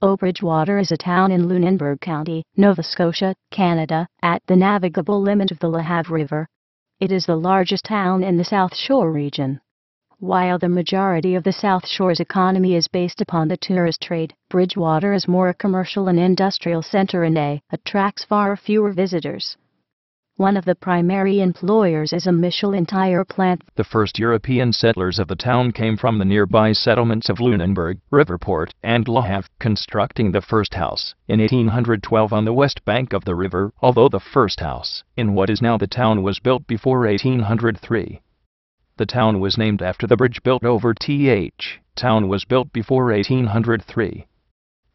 Bridgewater is a town in Lunenburg County, Nova Scotia, Canada, at the navigable limit of the Le Have River. It is the largest town in the South Shore region. While the majority of the South Shore's economy is based upon the tourist trade, Bridgewater is more a commercial and industrial center and attracts far fewer visitors. One of the primary employers is a Michelin tire plant. The first European settlers of the town came from the nearby settlements of Lunenburg, Riverport, and Le Have, constructing the first house in 1812 on the west bank of the river, although the first house in what is now the town was built before 1803. The town was named after the bridge built over Town was built before 1803.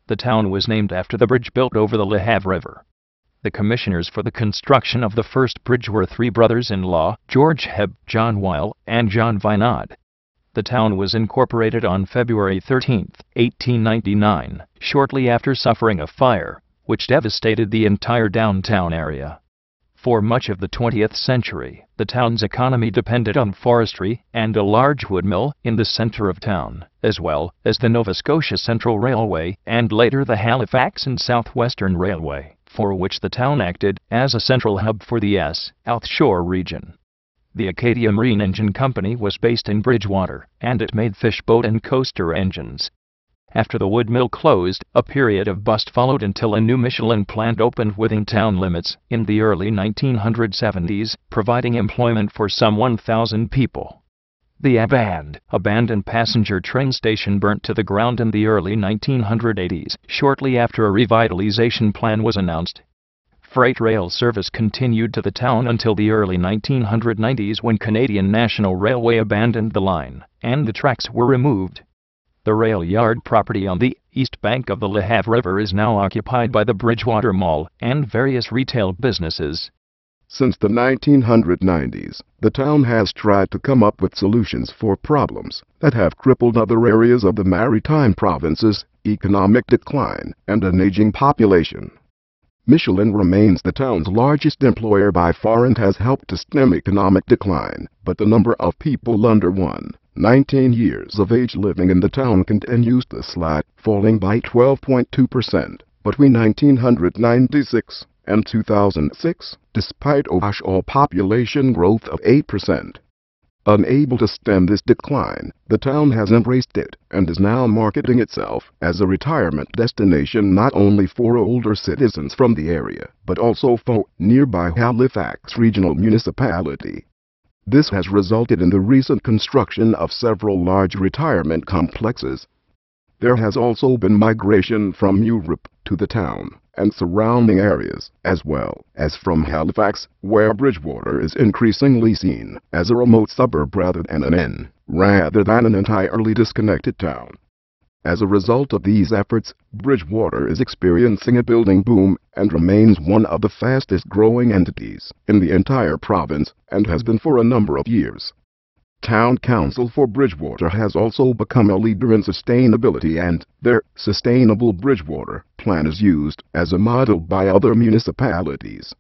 The town was named after the bridge built over the Le Have River. The commissioners for the construction of the first bridge were three brothers-in-law, George Hebb, John Weil, and John Vinod. The town was incorporated on February 13, 1899, shortly after suffering a fire, which devastated the entire downtown area. For much of the 20th century, the town's economy depended on forestry and a large wood mill in the center of town, as well as the Nova Scotia Central Railway and later the Halifax and Southwestern Railway, for which the town acted as a central hub for the South Shore region. The Acadia Marine Engine Company was based in Bridgewater, and it made fishboat and coaster engines. After the wood mill closed, a period of bust followed until a new Michelin plant opened within town limits in the early 1970s, providing employment for some 1,000 people. The abandoned passenger train station burnt to the ground in the early 1980s, shortly after a revitalization plan was announced. Freight rail service continued to the town until the early 1990s when Canadian National Railway abandoned the line, and the tracks were removed. The rail yard property on the east bank of the Le Have River is now occupied by the Bridgewater Mall and various retail businesses. Since the 1990s, the town has tried to come up with solutions for problems that have crippled other areas of the maritime provinces: economic decline and an aging population. Michelin remains the town's largest employer by far and has helped to stem economic decline, but the number of people under 19 years of age living in the town continues to slide, falling by 12.2% between 1996 and 2006, despite overall population growth of 8%. Unable to stem this decline, the town has embraced it and is now marketing itself as a retirement destination not only for older citizens from the area, but also for nearby Halifax Regional Municipality. This has resulted in the recent construction of several large retirement complexes. There has also been migration from Europe to the town and surrounding areas, as well as from Halifax, where Bridgewater is increasingly seen as a remote suburb rather than an entirely disconnected town. As a result of these efforts, Bridgewater is experiencing a building boom and remains one of the fastest growing entities in the entire province and has been for a number of years. Town Council for Bridgewater has also become a leader in sustainability, and their Sustainable Bridgewater plan is used as a model by other municipalities.